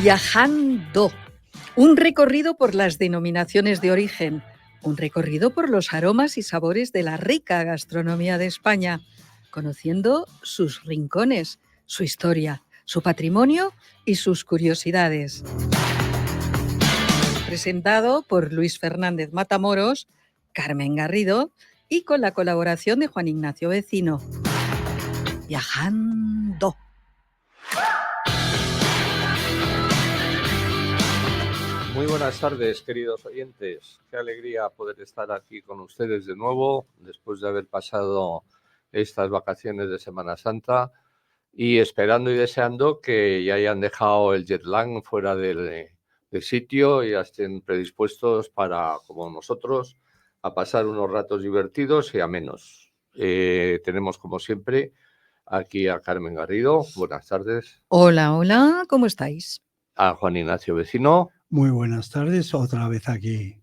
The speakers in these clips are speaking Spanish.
Viajando. Un recorrido por las denominaciones de origen. Un recorrido por los aromas y sabores de la rica gastronomía de España, conociendo sus rincones, su historia, su patrimonio y sus curiosidades. Presentado por Luis Fernández Matamoros, Carmen Garrido y con la colaboración de Juan Ignacio Vecino. Viajando. Muy buenas tardes, queridos oyentes. Qué alegría poder estar aquí con ustedes de nuevo después de haber pasado estas vacaciones de Semana Santa y esperando y deseando que ya hayan dejado el jet lag fuera del sitio y ya estén predispuestos para, como nosotros, a pasar unos ratos divertidos y amenos. Tenemos, como siempre, aquí a Carmen Garrido. Buenas tardes. Hola, hola, ¿cómo estáis? A Juan Ignacio Vecino. Muy buenas tardes, otra vez aquí.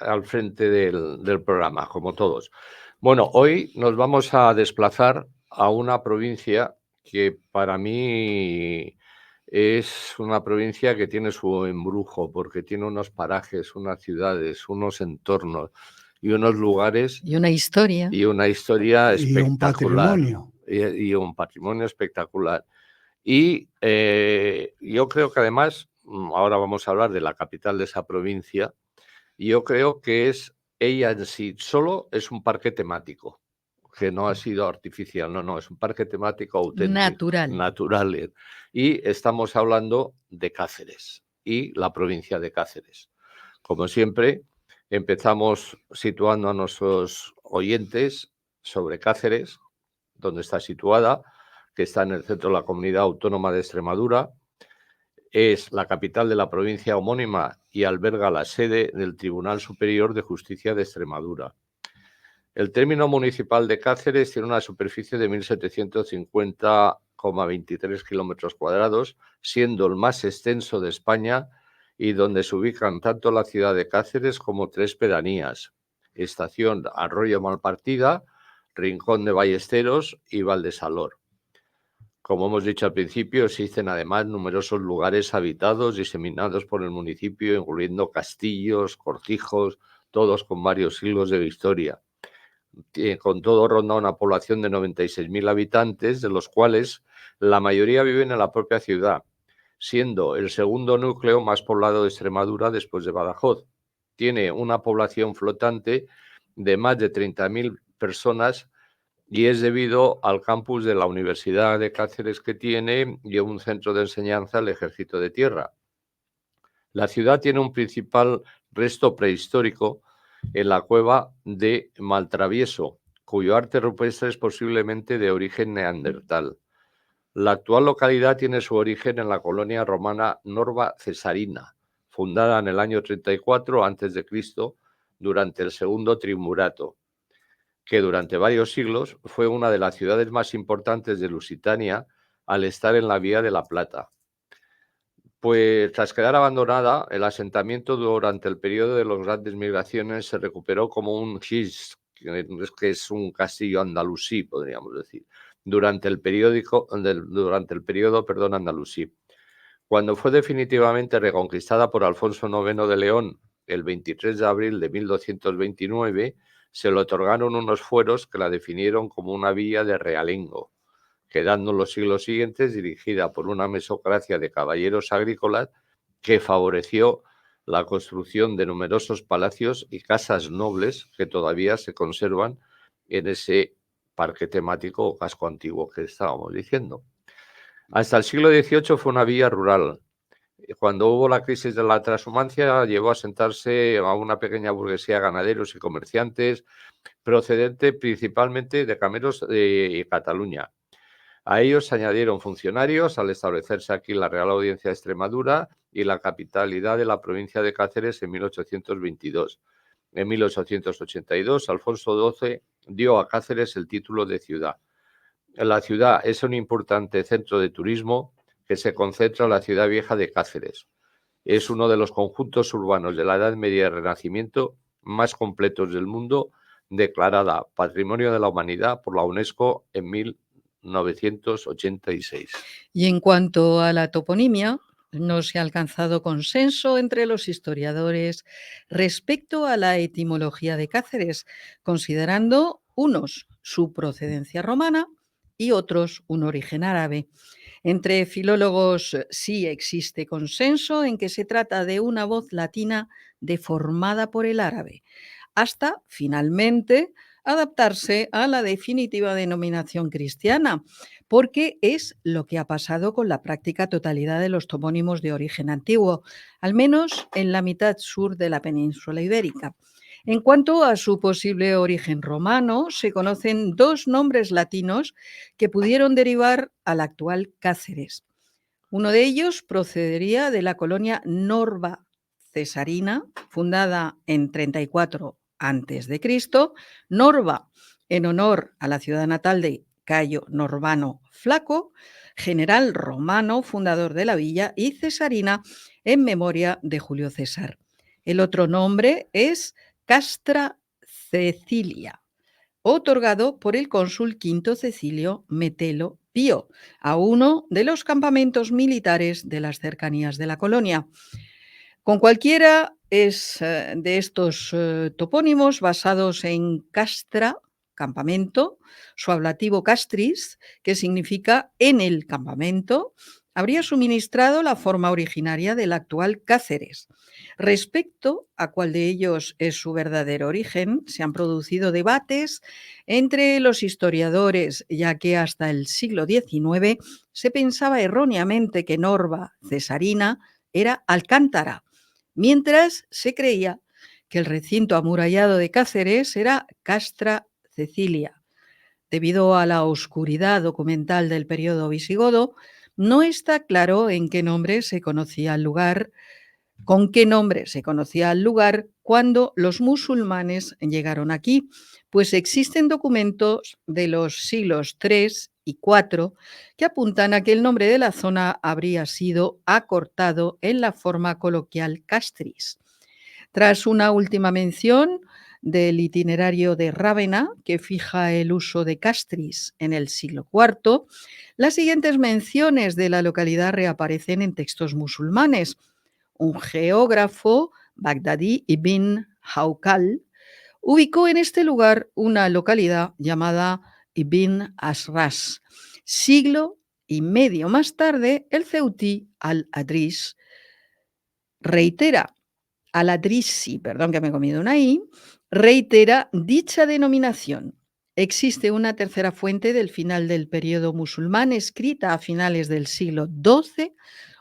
Al frente del programa, como todos. Bueno, hoy nos vamos a desplazar a una provincia que para mí es una provincia que tiene su embrujo, porque tiene unos parajes, unas ciudades, unos entornos y unos lugares. Y una historia. Y una historia espectacular. Y un patrimonio. Y un patrimonio espectacular. Y yo creo que además, ahora vamos a hablar de la capital de esa provincia. Yo creo que ella en sí solo es un parque temático, que no ha sido artificial, no, es un parque temático auténtico, natural. Y estamos hablando de Cáceres y la provincia de Cáceres. Como siempre, empezamos situando a nuestros oyentes sobre Cáceres, donde está situada, que está en el centro de la Comunidad Autónoma de Extremadura. Es la capital de la provincia homónima y alberga la sede del Tribunal Superior de Justicia de Extremadura. El término municipal de Cáceres tiene una superficie de 1.750,23 kilómetros cuadrados, siendo el más extenso de España y donde se ubican tanto la ciudad de Cáceres como 3 pedanías: Estación Arroyo Malpartida, Rincón de Ballesteros y Valdesalor. Como hemos dicho al principio, existen además numerosos lugares habitados diseminados por el municipio, incluyendo castillos, cortijos, todos con varios siglos de historia. Con todo ronda una población de 96.000 habitantes, de los cuales la mayoría viven en la propia ciudad, siendo el segundo núcleo más poblado de Extremadura después de Badajoz. Tiene una población flotante de más de 30.000 personas y es debido al campus de la Universidad de Cáceres que tiene y un centro de enseñanza del Ejército de Tierra. La ciudad tiene un principal resto prehistórico en la cueva de Maltravieso, cuyo arte rupestre es posiblemente de origen neandertal. La actual localidad tiene su origen en la colonia romana Norva Cesarina, fundada en el año 34 a.C. durante el segundo triunvirato, que durante varios siglos fue una de las ciudades más importantes de Lusitania al estar en la Vía de la Plata. Pues tras quedar abandonada, el asentamiento durante el periodo de las grandes migraciones se recuperó como un his, que es un castillo andalusí, podríamos decir, durante el periodo andalusí. Cuando fue definitivamente reconquistada por Alfonso IX de León el 23 de abril de 1229, se le otorgaron unos fueros que la definieron como una villa de realengo, quedando en los siglos siguientes dirigida por una mesocracia de caballeros agrícolas que favoreció la construcción de numerosos palacios y casas nobles que todavía se conservan en ese parque temático o casco antiguo que estábamos diciendo. Hasta el siglo XVIII fue una villa rural. Cuando hubo la crisis de la transhumancia, llevó a sentarse a una pequeña burguesía de ganaderos y comerciantes, procedente principalmente de cameros de Cataluña. A ellos se añadieron funcionarios al establecerse aquí la Real Audiencia de Extremadura y la capitalidad de la provincia de Cáceres en 1822. En 1882, Alfonso XII dio a Cáceres el título de ciudad. La ciudad es un importante centro de turismo que se concentra en la ciudad vieja de Cáceres. Es uno de los conjuntos urbanos de la Edad Media y Renacimiento más completos del mundo, declarada Patrimonio de la Humanidad por la UNESCO en 1986. Y en cuanto a la toponimia, no se ha alcanzado consenso entre los historiadores respecto a la etimología de Cáceres, considerando unos su procedencia romana y otros un origen árabe. Entre filólogos sí existe consenso en que se trata de una voz latina deformada por el árabe, hasta finalmente adaptarse a la definitiva denominación cristiana, porque es lo que ha pasado con la práctica totalidad de los topónimos de origen antiguo, al menos en la mitad sur de la península ibérica. En cuanto a su posible origen romano, se conocen dos nombres latinos que pudieron derivar al actual Cáceres. Uno de ellos procedería de la colonia Norba cesarina, fundada en 34 a.C., Norba en honor a la ciudad natal de Cayo Norbano Flaco, general romano, fundador de la villa, y cesarina en memoria de Julio César. El otro nombre es Castra Cecilia, otorgado por el cónsul Quinto Cecilio Metelo Pío a uno de los campamentos militares de las cercanías de la colonia. Con cualquiera de estos topónimos basados en castra, campamento, su ablativo castris, que significa en el campamento, habría suministrado la forma originaria del actual Cáceres. Respecto a cuál de ellos es su verdadero origen, se han producido debates entre los historiadores, ya que hasta el siglo XIX se pensaba erróneamente que Norba cesarina era Alcántara, mientras se creía que el recinto amurallado de Cáceres era Castra Cecilia. Debido a la oscuridad documental del periodo visigodo, no está claro en qué nombre se conocía el lugar, con qué nombre se conocía el lugar cuando los musulmanes llegaron aquí, pues existen documentos de los siglos III y IV que apuntan a que el nombre de la zona habría sido acortado en la forma coloquial castris. Tras una última mención del itinerario de Rávena, que fija el uso de castris en el siglo IV, las siguientes menciones de la localidad reaparecen en textos musulmanes. Un geógrafo, Bagdadí ibn Haukal, ubicó en este lugar una localidad llamada Ibn Asras. Siglo y medio más tarde, el ceutí al-Adrisi reitera dicha denominación. Existe una tercera fuente del final del periodo musulmán escrita a finales del siglo XII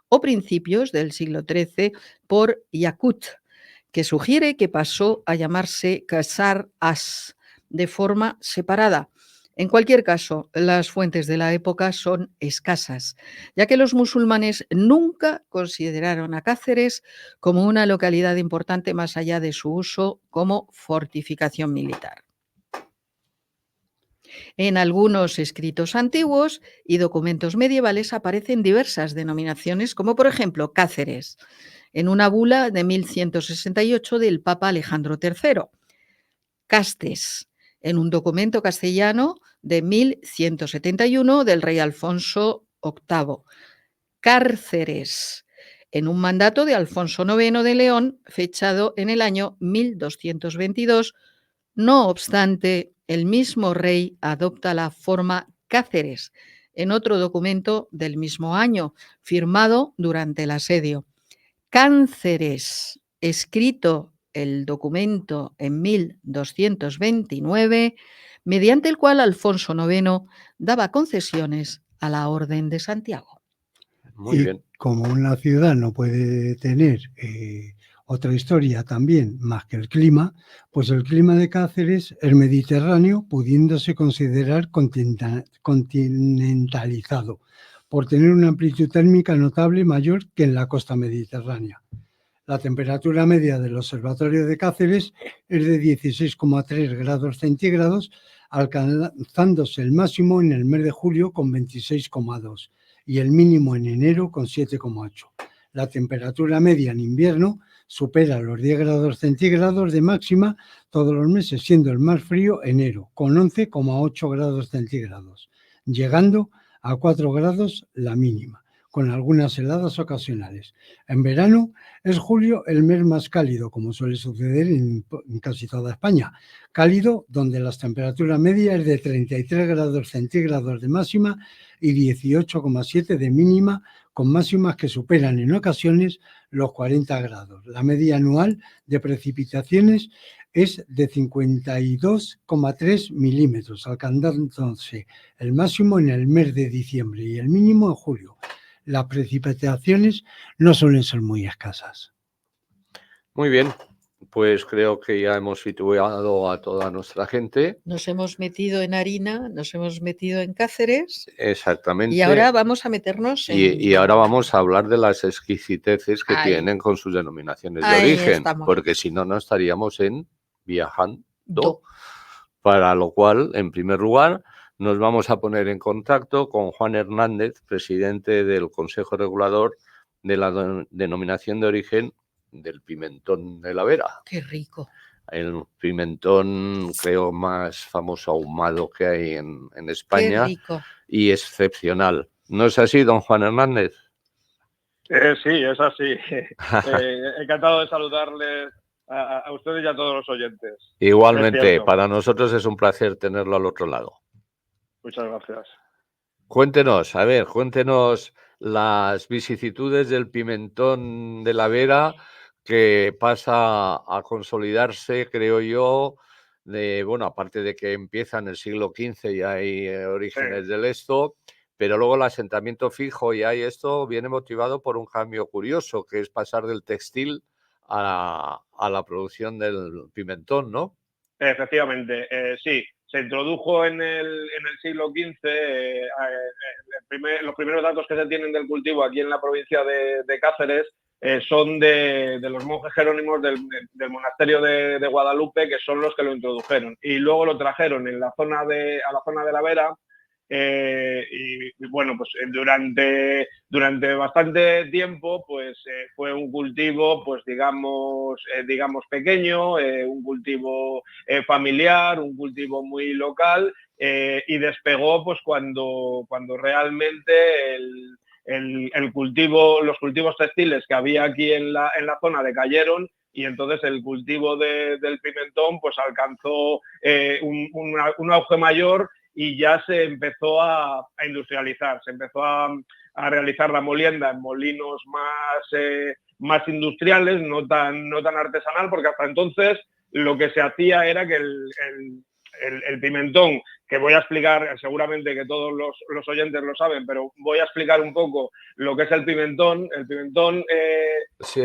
o principios del siglo XIII por Yakut, que sugiere que pasó a llamarse Qasar As de forma separada. En cualquier caso, las fuentes de la época son escasas, ya que los musulmanes nunca consideraron a Cáceres como una localidad importante más allá de su uso como fortificación militar. En algunos escritos antiguos y documentos medievales aparecen diversas denominaciones, como por ejemplo Cáceres, en una bula de 1168 del Papa Alejandro III, Castes, en un documento castellano de 1171 del rey Alfonso VIII, Cárceres, en un mandato de Alfonso IX de León, fechado en el año 1222. No obstante, el mismo rey adopta la forma Cáceres en otro documento del mismo año, firmado durante el asedio. Cánceres, escrito el documento en 1229, mediante el cual Alfonso IX daba concesiones a la Orden de Santiago. Muy bien. Como una ciudad no puede tener otra historia también más que el clima, pues el clima de Cáceres es mediterráneo, pudiéndose considerar continentalizado, por tener una amplitud térmica notable mayor que en la costa mediterránea. La temperatura media del observatorio de Cáceres es de 16,3 grados centígrados, alcanzándose el máximo en el mes de julio con 26,2 y el mínimo en enero con 7,8. La temperatura media en invierno supera los 10 grados centígrados de máxima todos los meses, siendo el más frío enero, con 11,8 grados centígrados, llegando a 4 grados la mínima. con algunas heladas ocasionales. En verano es julio el mes más cálido, como suele suceder en casi toda España. Cálido donde las temperaturas medias es de 33 grados centígrados de máxima y 18,7 de mínima, con máximas que superan en ocasiones los 40 grados. La media anual de precipitaciones es de 52,3 milímetros, alcanzándose el máximo en el mes de diciembre y el mínimo en julio. Las precipitaciones no suelen ser muy escasas. Muy bien, pues creo que ya hemos situado a toda nuestra gente. Nos hemos metido en harina, nos hemos metido en Cáceres. Exactamente. Y ahora vamos a meternos en... Y ahora vamos a hablar de las exquisiteces que Ahí. tienen con sus denominaciones de Ahí origen, estamos. porque si no, no estaríamos en Viajando. Do. Para lo cual, en primer lugar, nos vamos a poner en contacto con Juan Hernández, presidente del Consejo Regulador de la Denominación de Origen del pimentón de la Vera. ¡Qué rico! El pimentón, creo, más famoso ahumado que hay en España. ¡Qué rico! Y excepcional. ¿No es así, don Juan Hernández? Sí, es así. Encantado de saludarles a ustedes y a todos los oyentes. Igualmente, para nosotros es un placer tenerlo al otro lado. Muchas gracias. Cuéntenos las vicisitudes del pimentón de la Vera, que pasa a consolidarse, creo yo, aparte de que empieza en el siglo XV y hay orígenes del esto, pero luego el asentamiento fijo y hay esto viene motivado por un cambio curioso, que es pasar del textil a la producción del pimentón, ¿no? Efectivamente, sí. Se introdujo en el siglo XV, los primeros datos que se tienen del cultivo aquí en la provincia de Cáceres son de los monjes jerónimos del monasterio de Guadalupe, que son los que lo introdujeron. Y luego lo trajeron a la zona de la Vera. Y bueno, pues durante bastante tiempo pues fue un cultivo pues digamos pequeño, un cultivo familiar, un cultivo muy local, y despegó pues cuando realmente los cultivos textiles que había aquí en la zona decayeron, y entonces el cultivo del pimentón pues alcanzó un auge mayor, y ya se empezó a industrializar, se empezó a realizar la molienda en molinos más industriales, no tan artesanal, porque hasta entonces lo que se hacía era que el pimentón, que voy a explicar, seguramente que todos los oyentes lo saben, pero voy a explicar un poco lo que es el pimentón. El pimentón sí,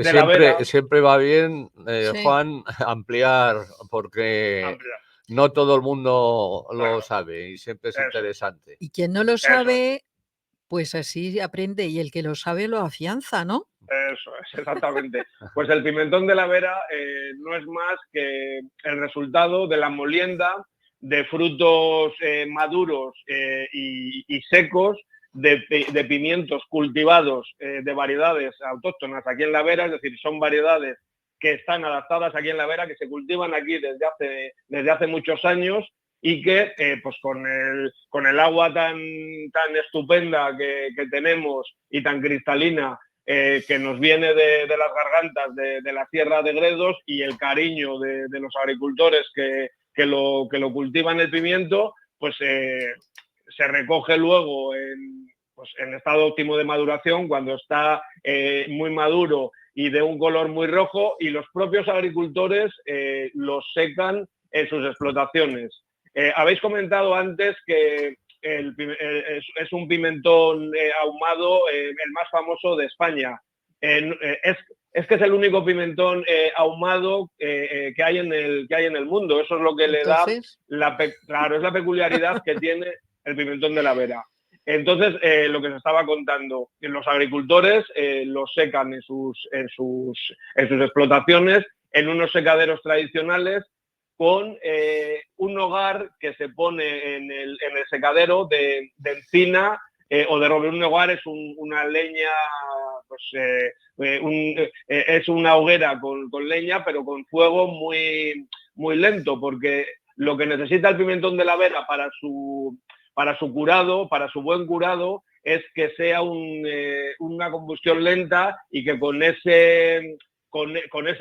siempre va bien, sí, Juan, ampliar, porque... No todo el mundo lo sabe y siempre es interesante. Y quien no lo sabe, pues así aprende, y el que lo sabe lo afianza, ¿no? Eso es, exactamente. Pues el pimentón de la Vera no es más que el resultado de la molienda de frutos maduros y secos de pimientos cultivados de variedades autóctonas aquí en la Vera, es decir, son variedades que están adaptadas aquí en la Vera, que se cultivan aquí desde hace muchos años, y que pues con el agua tan estupenda que tenemos y tan cristalina, que nos viene de las gargantas de la Sierra de Gredos, y el cariño de los agricultores que lo cultivan el pimiento, pues se recoge luego en estado óptimo de maduración, cuando está muy maduro y de un color muy rojo, y los propios agricultores los secan en sus explotaciones. Habéis comentado antes que es un pimentón ahumado, el más famoso de España. Es que es el único pimentón ahumado que hay en el mundo. Eso es lo que le da es la peculiaridad que tiene el pimentón de la Vera. Entonces, lo que se estaba contando, los agricultores los secan en sus explotaciones, en unos secaderos tradicionales, con un hogar que se pone en el secadero de encina o de roble. Un hogar es una leña, pues, es una hoguera con leña, pero con fuego muy, muy lento, porque lo que necesita el pimentón de la Vera para su curado, para su buen curado, es que sea una combustión lenta y que con ese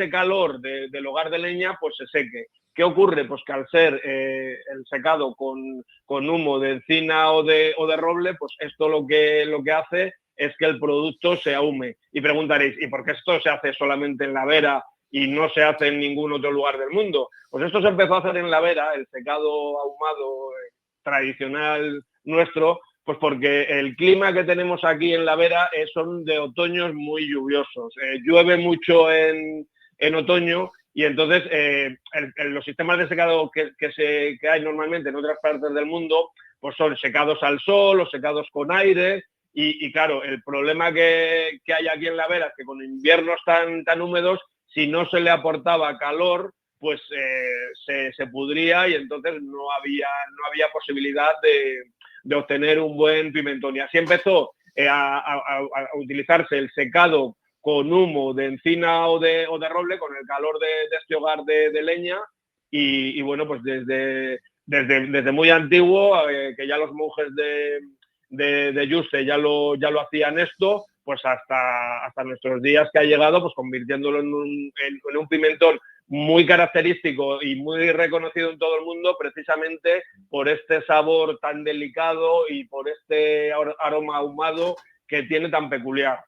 calor del hogar de leña pues se seque. ¿Qué ocurre? Pues que al ser el secado con humo de encina o de roble, pues esto lo que hace es que el producto se ahume. Y preguntaréis, ¿y por qué esto se hace solamente en la Vera y no se hace en ningún otro lugar del mundo? Pues esto se empezó a hacer en la Vera, el secado ahumado tradicional nuestro, pues porque el clima que tenemos aquí en la Vera son de otoños muy lluviosos. Llueve mucho en otoño y entonces los sistemas de secado que hay normalmente en otras partes del mundo pues son secados al sol o secados con aire y claro, el problema que hay aquí en la Vera es que con inviernos tan húmedos, si no se le aportaba calor, pues se pudría y entonces no había posibilidad de obtener un buen pimentón. Y así empezó a utilizarse el secado con humo de encina o de roble, con el calor de este hogar de leña. Y bueno, pues desde muy antiguo, que ya los monjes de Yuste ya lo hacían esto, pues hasta nuestros días que ha llegado, pues convirtiéndolo en un pimentón muy característico y muy reconocido en todo el mundo, precisamente por este sabor tan delicado y por este aroma ahumado que tiene tan peculiar.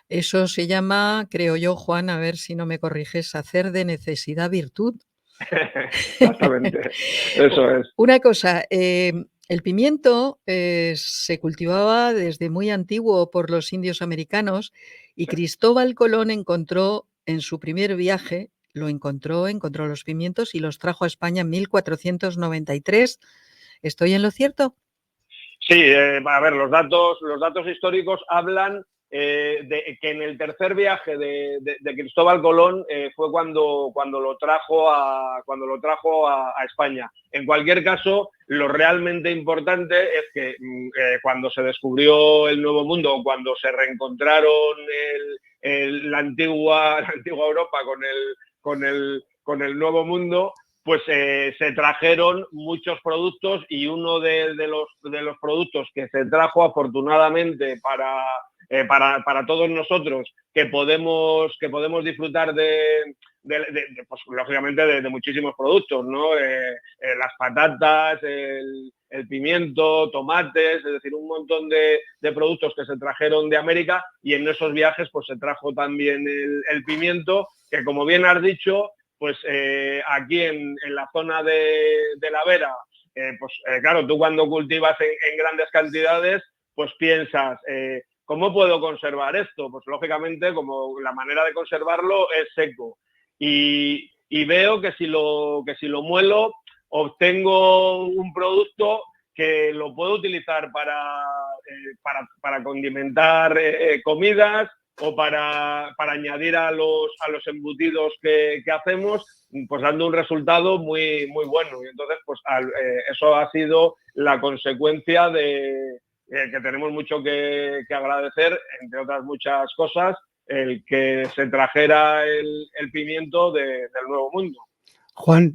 Eso se llama, creo yo, Juan, a ver si no me corriges, hacer de necesidad virtud. Exactamente, eso es. Una cosa, el pimiento se cultivaba desde muy antiguo por los indios americanos y Cristóbal Colón encontró en su primer viaje, encontró los pimientos y los trajo a España en 1493. ¿Estoy en lo cierto? Sí, a ver, los datos históricos hablan de que en el tercer viaje de Cristóbal Colón fue cuando lo trajo a España. En cualquier caso, lo realmente importante es que cuando se descubrió el Nuevo Mundo, cuando se reencontraron la antigua Europa con el Nuevo Mundo, pues se trajeron muchos productos y uno de los productos que se trajo afortunadamente para todos nosotros que podemos disfrutar pues, lógicamente de muchísimos productos, ¿no? Las patatas, el pimiento, tomates, es decir, un montón de productos que se trajeron de América y en esos viajes pues se trajo también el pimiento, que como bien has dicho, pues aquí en la zona de la Vera, claro, tú cuando cultivas en grandes cantidades, pues piensas, ¿cómo puedo conservar esto? Pues lógicamente, como la manera de conservarlo es seco. Y veo que si lo muelo, obtengo un producto que lo puedo utilizar para condimentar comidas, o para añadir a los embutidos que hacemos, pues dando un resultado muy, muy bueno. Y entonces, pues eso ha sido la consecuencia de que tenemos mucho que agradecer, entre otras muchas cosas, el que se trajera el pimiento del Nuevo Mundo. Juan,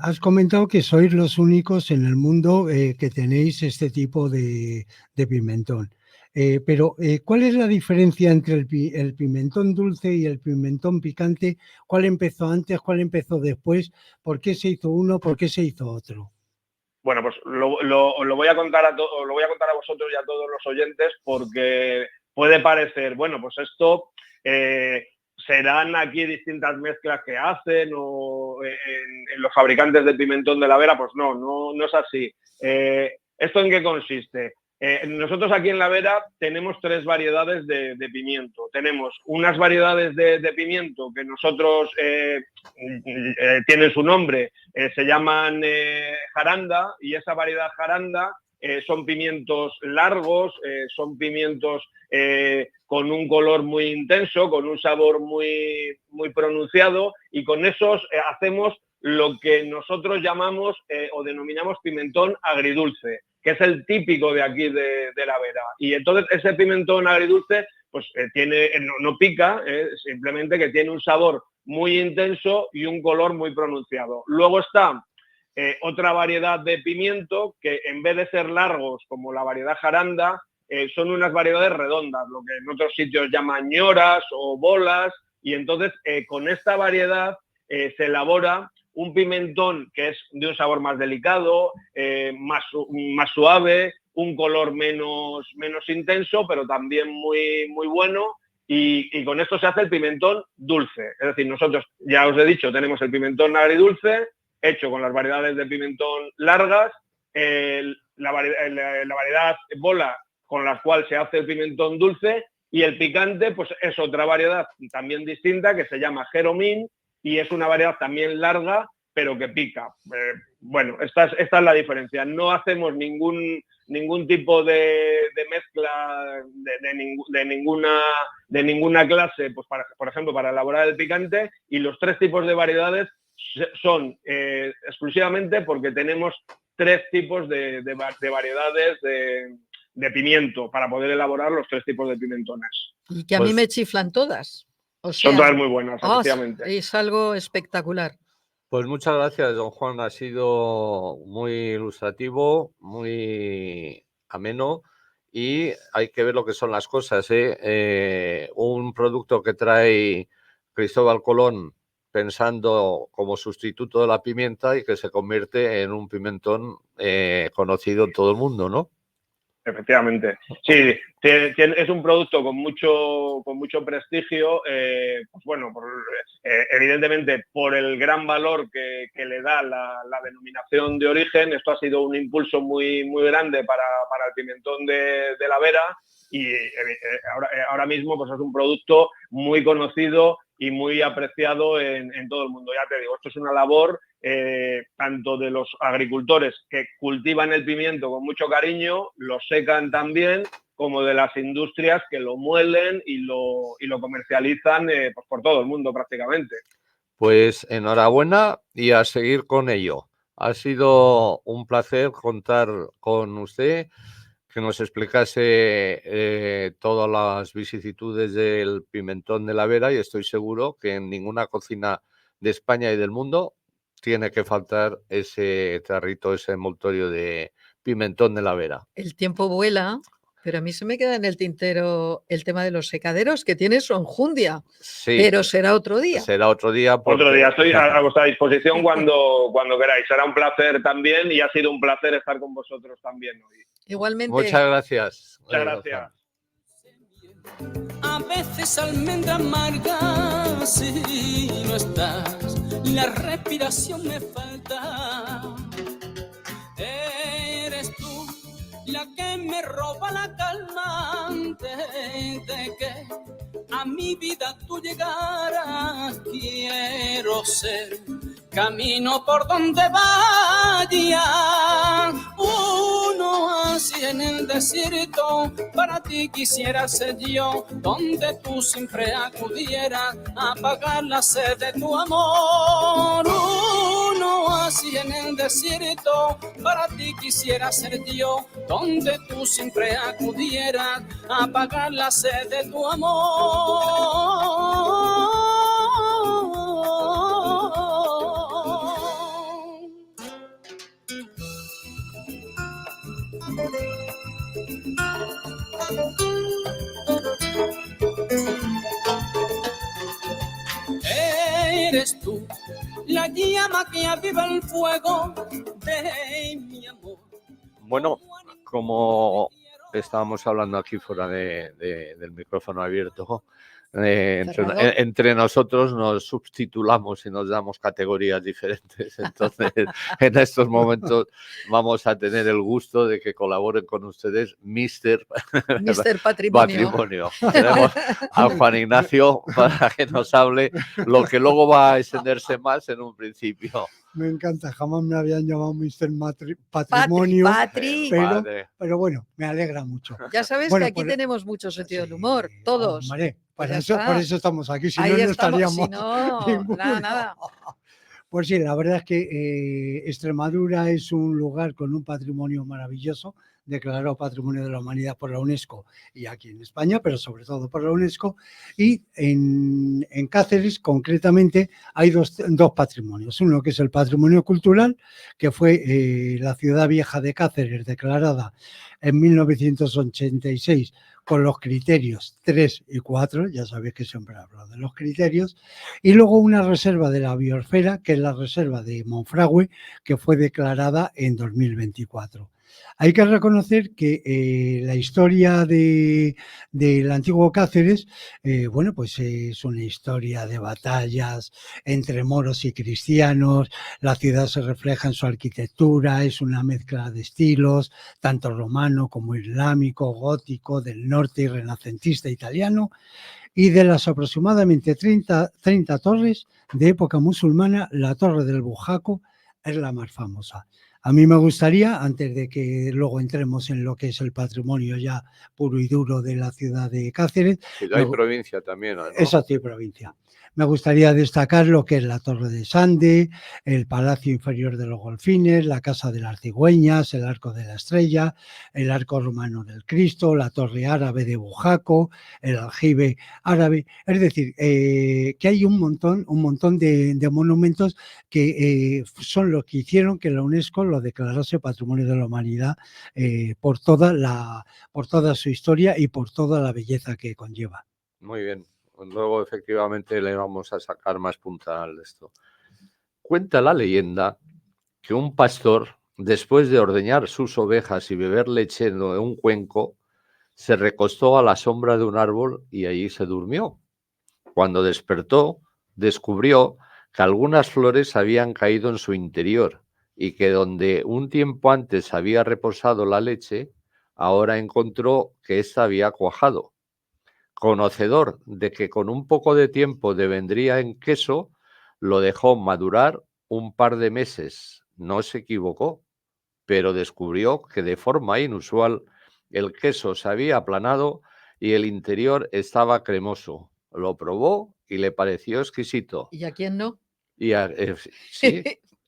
has comentado que sois los únicos en el mundo que tenéis este tipo de pimentón. Pero, ¿cuál es la diferencia entre el pimentón dulce y el pimentón picante? ¿Cuál empezó antes? ¿Cuál empezó después? ¿Por qué se hizo uno? ¿Por qué se hizo otro? Bueno, pues lo voy a contar lo voy a contar a vosotros y a todos los oyentes porque puede parecer, bueno, pues esto serán aquí distintas mezclas que hacen o en los fabricantes de pimentón de la Vera, pues no es así. ¿Esto en qué consiste? Nosotros aquí en la Vera tenemos 3 variedades de pimiento. Tenemos unas variedades de pimiento que nosotros tienen su nombre, se llaman jaranda, y esa variedad jaranda son pimientos largos, son pimientos con un color muy intenso, con un sabor muy, muy pronunciado, y con esos hacemos lo que nosotros llamamos o denominamos pimentón agridulce, que es el típico de aquí de la Vera. Y entonces ese pimentón agridulce pues no pica, simplemente que tiene un sabor muy intenso y un color muy pronunciado. Luego está otra variedad de pimiento que en vez de ser largos como la variedad jaranda, son unas variedades redondas, lo que en otros sitios llaman ñoras o bolas, y entonces con esta variedad se elabora un pimentón que es de un sabor más delicado, más suave, un color menos intenso, pero también muy, muy bueno. Y con esto se hace el pimentón dulce. Es decir, nosotros, ya os he dicho, tenemos el pimentón agridulce, hecho con las variedades de pimentón largas, la variedad bola con la cual se hace el pimentón dulce, y el picante pues es otra variedad también distinta que se llama Jeromín, y es una variedad también larga, pero que pica. Bueno, esta es la diferencia. No hacemos ningún tipo de mezcla de ninguna clase, pues por ejemplo, para elaborar el picante, y los 3 tipos de variedades son exclusivamente porque tenemos 3 tipos de variedades de pimiento para poder elaborar los 3 tipos de pimentones. Y que a mí me chiflan todas. O sea, son todas muy buenas, efectivamente. Es algo espectacular. Pues muchas gracias, don Juan. Ha sido muy ilustrativo, muy ameno, y hay que ver lo que son las cosas, ¿eh? Un producto que trae Cristóbal Colón pensando como sustituto de la pimienta y que se convierte en un pimentón conocido en todo el mundo, ¿no? Efectivamente. Sí, es un producto con mucho prestigio, pues bueno, evidentemente por el gran valor que le da la denominación de origen. Esto ha sido un impulso muy, muy grande para el pimentón de la Vera, y ahora mismo pues es un producto muy conocido y muy apreciado en todo el mundo. Ya te digo, esto es una labor tanto de los agricultores que cultivan el pimiento con mucho cariño, lo secan también, como de las industrias que lo muelen y lo comercializan pues por todo el mundo prácticamente. Pues enhorabuena y a seguir con ello. Ha sido un placer contar con usted, que nos explicase todas las vicisitudes del pimentón de la Vera, y estoy seguro que en ninguna cocina de España y del mundo tiene que faltar ese tarrito, ese envoltorio de pimentón de la Vera. El tiempo vuela, pero a mí se me queda en el tintero el tema de los secaderos que tiene su enjundia. Sí, pero será otro día. Será otro día. Porque... Otro día, estoy a vuestra disposición cuando queráis. Será un placer también, y ha sido un placer estar con vosotros también hoy. Igualmente. Muchas gracias. Muchas gracias. A veces almendra amarga, si no estás, la respiración me falta. Eres tú la que me roba la calma antes de que a mi vida tú llegaras. Quiero ser camino por donde vaya, uno así en el desierto. Para ti quisiera ser yo, donde tú siempre acudieras a apagar la sed de tu amor. Uno así en el desierto, para ti quisiera ser yo, donde tú siempre acudieras a apagar la sed de tu amor. Eres tú la llama que aviva el fuego de mi amor. Bueno, como estábamos hablando aquí fuera del micrófono abierto, entre nosotros nos subtitulamos y nos damos categorías diferentes. Entonces, en estos momentos vamos a tener el gusto de que colaboren con ustedes Mr. Patrimonio. Tenemos a Juan Ignacio para que nos hable lo que luego va a extenderse más en un principio. Me encanta, jamás me habían llamado Mr. Patrimonio, pero bueno, me alegra mucho. Ya sabes que aquí tenemos mucho sentido del humor, todos. Hombre, por eso estamos aquí, si no estaríamos. Si no, nada. Pues sí, la verdad es que Extremadura es un lugar con un patrimonio maravilloso declarado Patrimonio de la Humanidad por la UNESCO y aquí en España, pero sobre todo por la UNESCO. Y en Cáceres, concretamente, hay dos patrimonios. Uno que es el patrimonio cultural, que fue la ciudad vieja de Cáceres, declarada en 1986 con los criterios 3 y 4, ya sabéis que siempre hablo de los criterios, y luego una reserva de la biosfera, que es la reserva de Monfragüe, que fue declarada en 2024. Hay que reconocer que la historia del antiguo Cáceres, bueno, pues es una historia de batallas entre moros y cristianos. La ciudad se refleja en su arquitectura, es una mezcla de estilos, tanto romano como islámico, gótico, del norte y renacentista italiano. Y de las aproximadamente 30 torres de época musulmana, la Torre del Bujaco es la más famosa. A mí me gustaría, antes de que luego entremos en lo que es el patrimonio ya puro y duro de la ciudad de Cáceres. Ciudad y provincia también, ¿no? Exacto, y provincia. Me gustaría destacar lo que es la Torre de Sande, el Palacio Inferior de los Golfines, la Casa de las Cigüeñas, el Arco de la Estrella, el Arco Romano del Cristo, la Torre Árabe de Bujaco, el Aljibe Árabe. Es decir, que hay un montón de monumentos que son los que hicieron que la UNESCO lo declarase Patrimonio de la Humanidad por toda su historia y por toda la belleza que conlleva. Muy bien. Luego, efectivamente, le vamos a sacar más punta al esto. Cuenta la leyenda que un pastor, después de ordeñar sus ovejas y beber leche de un cuenco, se recostó a la sombra de un árbol y allí se durmió. Cuando despertó, descubrió que algunas flores habían caído en su interior y que donde un tiempo antes había reposado la leche, ahora encontró que ésta había cuajado. Conocedor de que con un poco de tiempo devendría en queso, lo dejó madurar un par de meses. No se equivocó, pero descubrió que de forma inusual el queso se había aplanado y el interior estaba cremoso. Lo probó y le pareció exquisito. ¿Y a quién no? Sí,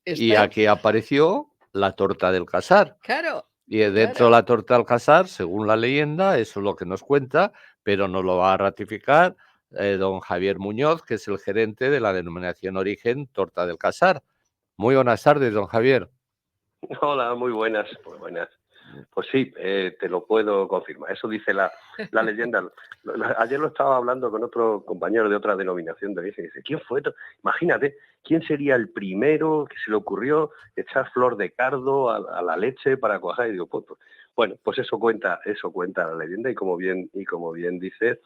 y aquí apareció la torta del casar. Claro. Y dentro de la torta del casar, según la leyenda, eso es lo que nos cuenta, pero nos lo va a ratificar don Javier Muñoz, que es el gerente de la denominación Origen Torta del Casar. Muy buenas tardes, don Javier. Hola, muy buenas, muy buenas. Pues sí, te lo puedo confirmar. Eso dice la leyenda. Ayer lo estaba hablando con otro compañero de otra denominación de origen. Dice, ¿quién fue? Imagínate, ¿quién sería el primero que se le ocurrió echar flor de cardo a la leche para cuajar? Y digo, bueno, pues eso cuenta la leyenda y como bien dice,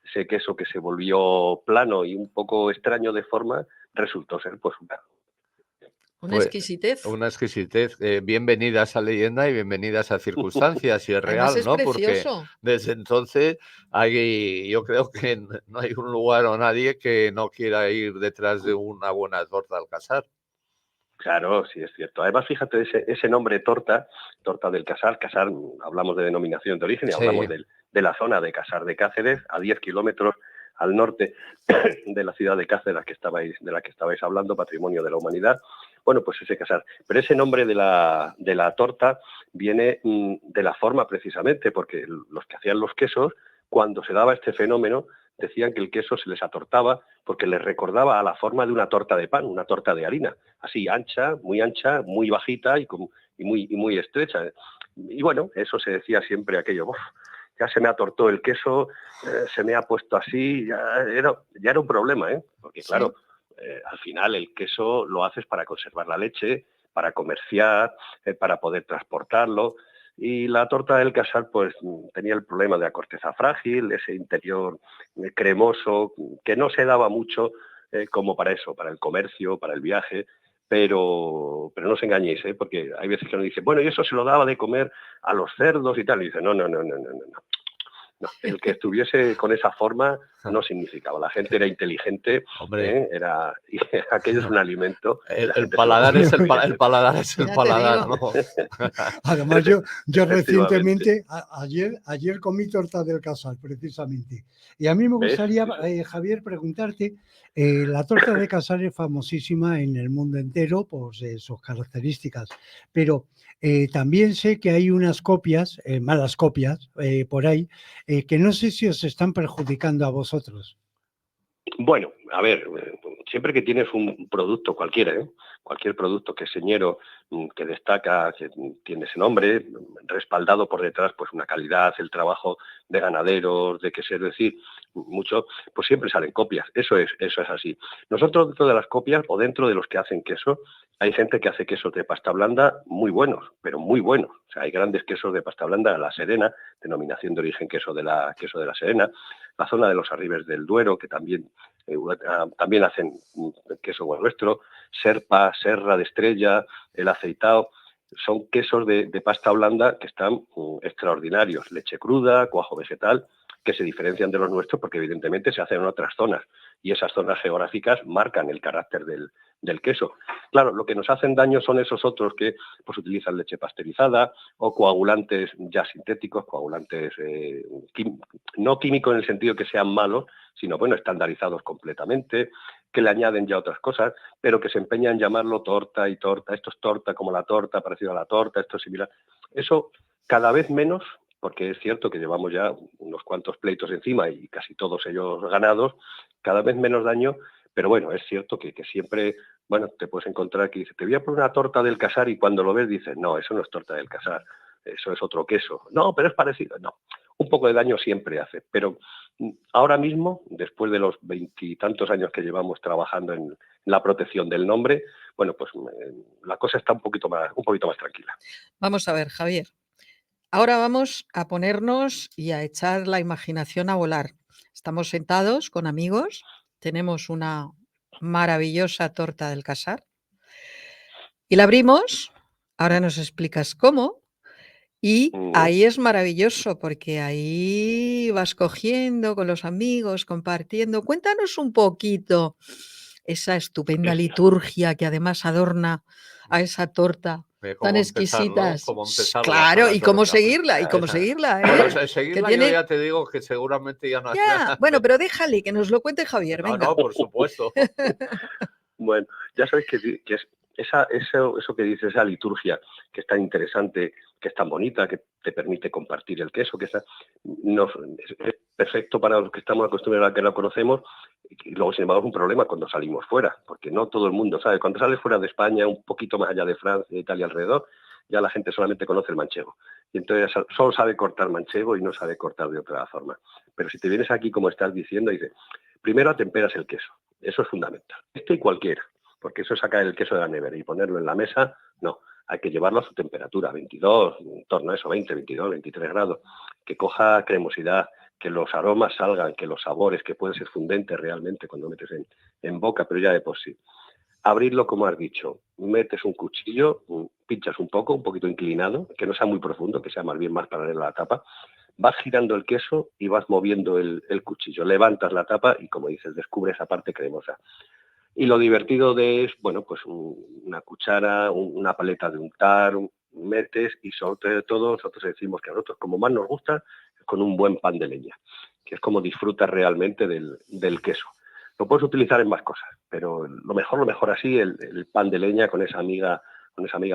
ese queso que se volvió plano y un poco extraño de forma resultó ser pues una exquisitez. Una exquisitez. Bienvenida a esa leyenda y bienvenida a esa circunstancia, si es real, es ¿no? precioso. Porque desde entonces yo creo que no hay un lugar o nadie que no quiera ir detrás de una buena torta al casar. Claro, sí, es cierto. Además, fíjate, ese nombre torta del casar, hablamos de denominación de origen y hablamos de la zona de Casar de Cáceres, a 10 kilómetros al norte de la ciudad de Cáceres de la que estabais hablando, Patrimonio de la Humanidad. Bueno, pues ese casar. Pero ese nombre de la torta viene de la forma precisamente, porque los que hacían los quesos, cuando se daba este fenómeno, decían que el queso se les atortaba porque les recordaba a la forma de una torta de pan, una torta de harina, así ancha, muy bajita y muy estrecha. Y bueno, eso se decía siempre aquello, ya se me atortó el queso, se me ha puesto así, ya era un problema, porque claro, al final el queso lo haces para conservar la leche, para comerciar, para poder transportarlo. Y la torta del casar pues tenía el problema de la corteza frágil, ese interior cremoso, que no se daba mucho como para eso, para el comercio, para el viaje. Pero no os engañéis, porque hay veces que uno dice, bueno, y eso se lo daba de comer a los cerdos y tal. Y dice, no. No, el que estuviese con esa forma no significaba. La gente era inteligente, Hombre. y aquello es un alimento. El paladar es el paladar es el Ya te paladar, digo. ¿no? Además, yo Efectivamente. recientemente, ayer comí torta del Casal, precisamente. Y a mí me ¿Ves? gustaría, Sí, Javier, preguntarte, la torta de Casal es famosísima en el mundo entero por sus características, pero también sé que hay unas copias, malas copias, por ahí, que no sé si os están perjudicando a vosotros. Bueno, a ver, siempre que tienes un producto cualquiera, cualquier producto que es señero, que destaca, que tiene ese nombre, respaldado por detrás, pues una calidad, el trabajo de ganaderos, de quesero, es decir, mucho, pues siempre salen copias. Eso es así. Nosotros dentro de las copias o dentro de los que hacen queso, hay gente que hace quesos de pasta blanda muy buenos, pero muy buenos. O sea, hay grandes quesos de pasta blanda, La Serena, denominación de origen queso de la Serena, la zona de los Arribes del Duero, que también hacen queso nuestro, Serpa, Serra de Estrella, el aceitado, son quesos de pasta blanda que están extraordinarios, leche cruda, cuajo vegetal, que se diferencian de los nuestros porque evidentemente se hacen en otras zonas y esas zonas geográficas marcan el carácter del queso. Claro, lo que nos hacen daño son esos otros que pues utilizan leche pasteurizada o coagulantes ya sintéticos, coagulantes no químicos en el sentido que sean malos, sino bueno, estandarizados completamente, que le añaden ya otras cosas, pero que se empeñan en llamarlo torta y torta, esto es torta como la torta, parecido a la torta, esto es similar. Eso cada vez menos, porque es cierto que llevamos ya unos cuantos pleitos encima y casi todos ellos ganados, cada vez menos daño, pero bueno, es cierto que siempre, bueno, te puedes encontrar que dice, te voy a poner una torta del Casar y cuando lo ves dices, no, eso no es torta del Casar, eso es otro queso. No, pero es parecido. No, un poco de daño siempre hace, pero ahora mismo, después de los 20 y tantos años que llevamos trabajando en la protección del nombre, bueno, pues la cosa está un poquito más tranquila. Vamos a ver, Javier. Ahora vamos a ponernos y a echar la imaginación a volar. Estamos sentados con amigos, tenemos una maravillosa torta del Casar y la abrimos, ahora nos explicas cómo, y ahí es maravilloso porque ahí vas cogiendo con los amigos, compartiendo. Cuéntanos un poquito esa estupenda liturgia que además adorna a esa torta tan exquisitas. Cómo empezar Claro, y cómo torta. seguirla, ¿eh? Seguirla tiene... yo ya te digo que seguramente ya no... Ya, bueno, pero déjale que nos lo cuente Javier, venga. No, por supuesto. Bueno, ya sabéis que es eso que dices, esa liturgia que es tan interesante, que es tan bonita, que te permite compartir el queso, que es perfecto para los que estamos acostumbrados a que lo conocemos, y luego, sin embargo, es un problema cuando salimos fuera, porque no todo el mundo sabe. Cuando sales fuera de España, un poquito más allá de Francia, Italia, alrededor, ya la gente solamente conoce el manchego. Y entonces solo sabe cortar manchego y no sabe cortar de otra forma. Pero si te vienes aquí, como estás diciendo, dices, primero atemperas el queso. Eso es fundamental. Esto y cualquiera. Porque eso es sacar el queso de la nevera y ponerlo en la mesa, no. Hay que llevarlo a su temperatura, 22, en torno a eso, 20, 22, 23 grados. Que coja cremosidad, que los aromas salgan, que los sabores, que pueden ser fundentes realmente cuando metes en boca, pero ya de por sí. Abrirlo, como has dicho, metes un cuchillo, pinchas un poquito inclinado, que no sea muy profundo, que sea más bien más paralela a la tapa, vas girando el queso y vas moviendo el cuchillo, levantas la tapa y, como dices, descubres esa parte cremosa. Y lo divertido es, bueno, pues una cuchara, una paleta de untar, metes y sobre todo nosotros decimos que a nosotros como más nos gusta es con un buen pan de leña, que es como disfrutas realmente del queso. Lo puedes utilizar en más cosas, pero lo mejor así, el pan de leña con esa miga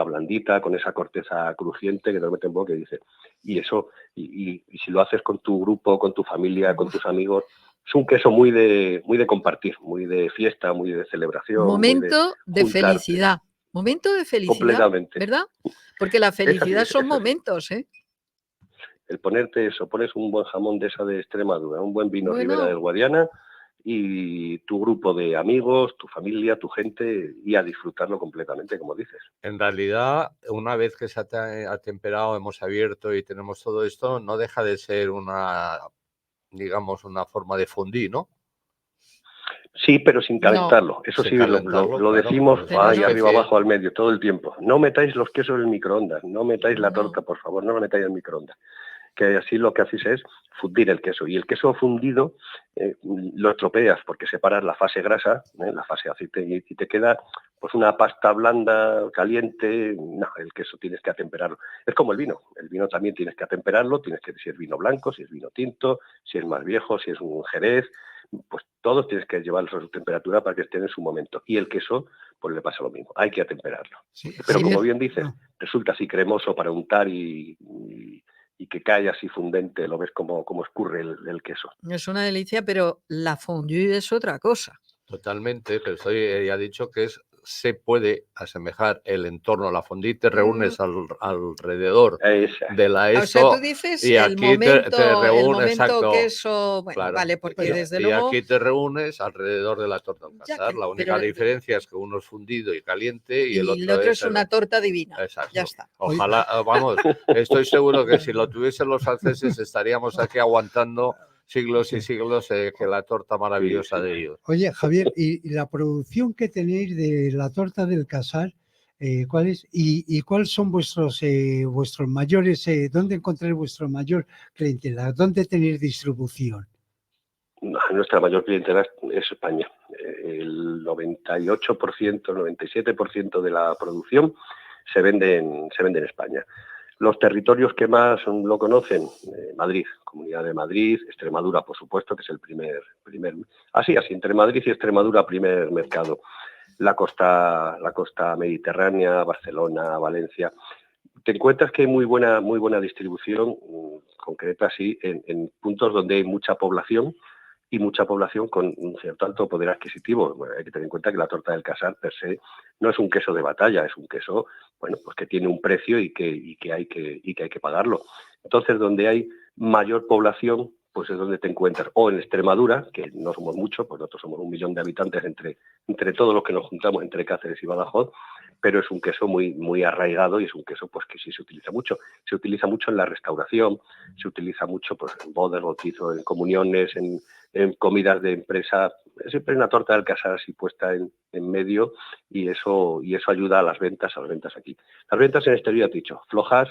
blandita, con esa corteza crujiente que te lo mete en boca y dices, y eso, y si lo haces con tu grupo, con tu familia, con tus amigos, es un queso muy de compartir, muy de fiesta, muy de celebración. Momento de felicidad. Momento de felicidad, completamente. ¿Verdad? Porque la felicidad son momentos, ¿eh? El ponerte eso, pones un buen jamón de esa de Extremadura, un buen vino Ribera del Guadiana y tu grupo de amigos, tu familia, tu gente, y a disfrutarlo completamente, como dices. En realidad, una vez que se ha temperado, hemos abierto y tenemos todo esto, no deja de ser una forma de fondue, ¿no? Sí, pero sin calentarlo. No, eso sí, lo decimos ahí arriba, abajo, al medio, todo el tiempo. No metáis los quesos en el microondas, no metáis la torta, por favor, no la metáis en el microondas. que así lo que haces es fundir el queso. Y el queso fundido lo estropeas porque separas la fase grasa, la fase aceite, y te queda pues una pasta blanda, caliente. No, el queso tienes que atemperarlo. Es como el vino también tienes que atemperarlo, tienes que, si es vino blanco, si es vino tinto, si es más viejo, si es un jerez, pues todos tienes que llevarlos a su temperatura para que estén en su momento. Y el queso, pues le pasa lo mismo, hay que atemperarlo. Sí, Pero Javier, como bien dices, resulta así cremoso para untar y que cae así fundente, lo ves como escurre el queso. Es una delicia, pero la fondue es otra cosa. Totalmente, pero estoy ya dicho que se puede asemejar el entorno, la fondue, te reúnes alrededor de la O sea, tú esto dices y el aquí te momento reúnes, exacto, queso, bueno, claro, vale, porque Oye, desde y luego aquí te reúnes alrededor de la torta al ya, casar. La única pero diferencia es que uno es fundido y caliente y el y el otro otro es es una torta divina. exacto. Ya está. Ojalá, vamos, estoy seguro que si lo tuviesen los franceses estaríamos aquí aguantando siglos y siglos que la torta maravillosa de ellos. Oye, Javier, y la producción que tenéis de la torta del Casar, ¿cuál es? ¿Y cuáles son vuestros mayores, dónde encontráis vuestro mayor clientela? ¿Dónde tenéis distribución? Nuestra mayor clientela es España. El 98%, 97% de la producción se vende en España. Los territorios que más lo conocen, Madrid, Comunidad de Madrid, Extremadura, por supuesto, que es el primer así, entre Madrid y Extremadura, primer mercado. La costa mediterránea, Barcelona, Valencia. Te encuentras que hay muy buena distribución, concreta así, en puntos donde hay mucha población y mucha población con un cierto alto poder adquisitivo. Bueno, hay que tener en cuenta que la torta del Casar per se no es un queso de batalla, es un queso, bueno, pues que tiene un precio y que hay que pagarlo. Entonces, donde hay mayor población, pues es donde te encuentras. O en Extremadura, que no somos muchos, pues nosotros somos 1 millón de habitantes entre todos los que nos juntamos, entre Cáceres y Badajoz, pero es un queso muy arraigado y es un queso pues que sí se utiliza mucho. Se utiliza mucho en la restauración, se utiliza mucho pues, en bodas, bautizos, en comuniones, en comidas de empresa. Siempre hay una torta del Casar así puesta en medio y eso ayuda a las ventas aquí. Las ventas en exterior, te he dicho, flojas.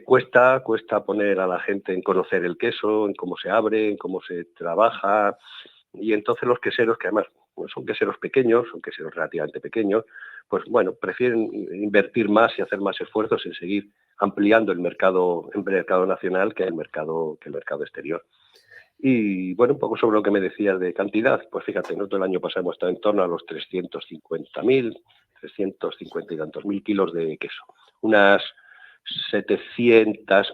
Cuesta poner a la gente en conocer el queso, en cómo se abre, en cómo se trabaja, y entonces los queseros, que además pues son queseros pequeños, son queseros relativamente pequeños, pues bueno, prefieren invertir más y hacer más esfuerzos en seguir ampliando el mercado nacional que el mercado exterior. Y bueno, un poco sobre lo que me decías de cantidad, pues fíjate, nosotros el año pasado hemos estado en torno a los 350 y tantos mil kilos de queso, unas 700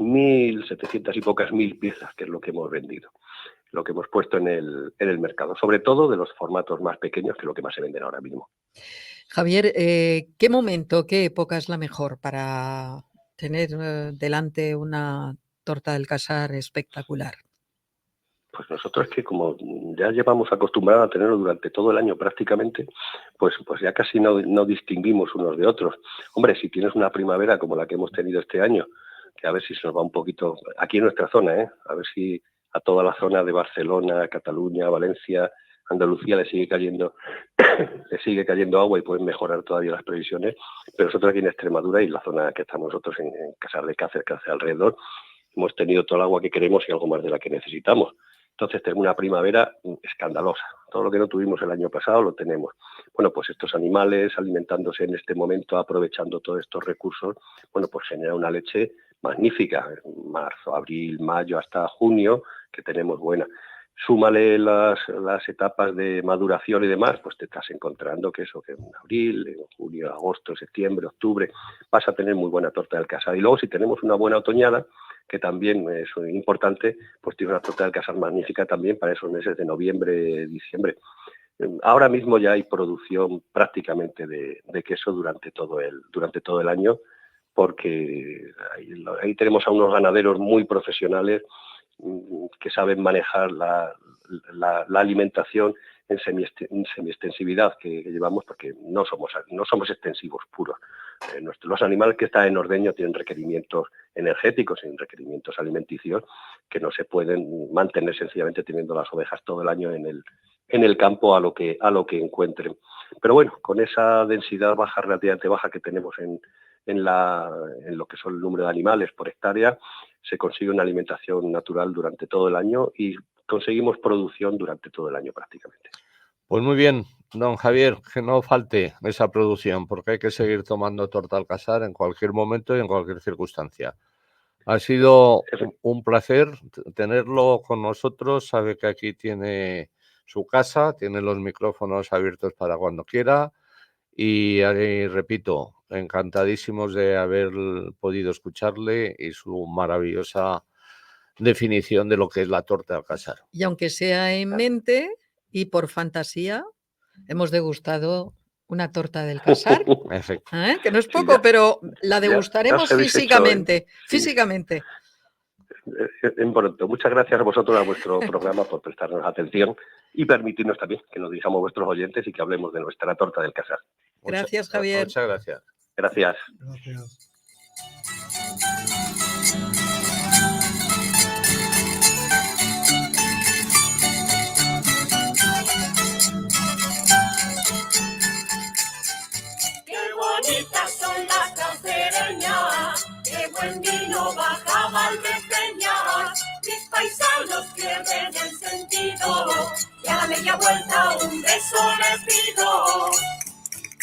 y pocas mil piezas, que es lo que hemos vendido, lo que hemos puesto en el mercado, sobre todo de los formatos más pequeños, que es lo que más se venden ahora mismo. Javier, ¿qué momento, qué época es la mejor para tener delante una torta del Casar espectacular? Pues nosotros es que como ya llevamos acostumbrados a tenerlo durante todo el año prácticamente, pues ya casi no distinguimos unos de otros. Hombre, si tienes una primavera como la que hemos tenido este año, que a ver si se nos va un poquito, aquí en nuestra zona, a ver si a toda la zona de Barcelona, Cataluña, Valencia, Andalucía le sigue cayendo agua y pueden mejorar todavía las previsiones, pero nosotros aquí en Extremadura y la zona que estamos nosotros en Casar de Cáceres, que hace alrededor, hemos tenido todo el agua que queremos y algo más de la que necesitamos. Entonces tenemos una primavera escandalosa. Todo lo que no tuvimos el año pasado lo tenemos. Bueno, pues estos animales alimentándose en este momento, aprovechando todos estos recursos, bueno, pues genera una leche magnífica. Marzo, abril, mayo, hasta junio, que tenemos buena. Súmale las etapas de maduración y demás, pues te estás encontrando que en abril, en junio, agosto, septiembre, octubre, vas a tener muy buena torta del Casar. Y luego si tenemos una buena otoñada, que también es importante, pues tiene una torta del Casar magnífica también para esos meses de noviembre, diciembre. Ahora mismo ya hay producción prácticamente de queso durante todo el año, porque ahí tenemos a unos ganaderos muy profesionales que saben manejar la alimentación en semiextensividad que llevamos, porque no somos extensivos puros. Los animales que están en ordeño tienen requerimientos energéticos y requerimientos alimenticios que no se pueden mantener sencillamente teniendo las ovejas todo el año en el campo a lo que encuentren. Pero bueno, con esa densidad baja, relativamente baja que tenemos en en lo que son el número de animales por hectárea, se consigue una alimentación natural durante todo el año y conseguimos producción durante todo el año prácticamente. Pues muy bien, don Javier, que no falte esa producción, porque hay que seguir tomando torta al casar en cualquier momento y en cualquier circunstancia. Ha sido un placer tenerlo con nosotros. Sabe que aquí tiene su casa, tiene los micrófonos abiertos para cuando quiera. Y repito, encantadísimos de haber podido escucharle y su maravillosa definición de lo que es la torta al casar. Y aunque sea en mente y por fantasía, hemos degustado una torta del casar, que no es poco, sí, pero la degustaremos físicamente. Físicamente. En pronto. Muchas gracias a vosotros, a vuestro programa, por prestarnos atención y permitirnos también que nos dirijamos a vuestros oyentes y que hablemos de nuestra torta del casar. Gracias, Javier. Muchas gracias. Gracias. Gracias. Bonitas son las cacereñas, qué buen vino bajaba al despeñar. Mis paisanos pierden el sentido y a la media vuelta un beso les pido.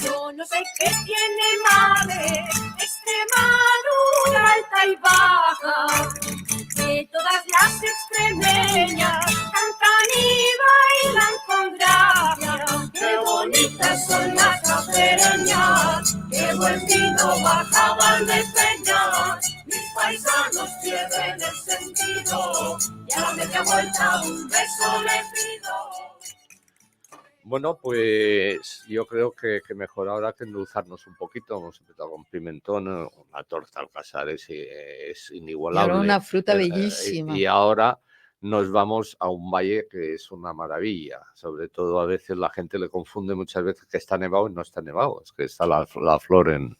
Yo no sé qué tiene madre, Extremadura alta y baja, que todas las extremeñas cantan y bailan con gracia. Qué bonitas son las cacereñas, qué buen vino bajaban de despeñar. Mis paisanos pierden el sentido y a la media vuelta un beso les pido. Bueno, pues yo creo que mejor ahora que endulzarnos un poquito. Hemos empezado con pimentón, una torta al casar es inigualable. Y ahora una fruta bellísima. Y ahora nos vamos a un valle que es una maravilla. Sobre todo a veces la gente le confunde muchas veces que está nevado y no está nevado. Es que está la flor en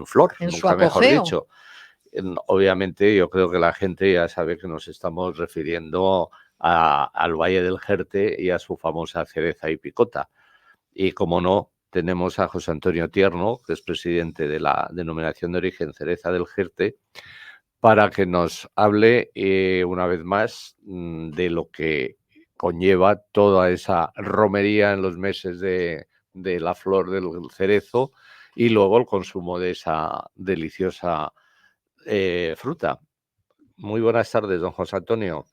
flor, en nunca su apogeo. Mejor dicho. Obviamente yo creo que la gente ya sabe que nos estamos refiriendo al Valle del Jerte y a su famosa cereza y picota. Y como no, tenemos a José Antonio Tierno, que es presidente de la denominación de origen Cereza del Jerte, para que nos hable una vez más de lo que conlleva toda esa romería en los meses de la flor del cerezo y luego el consumo de esa deliciosa fruta. Muy buenas tardes, don José Antonio.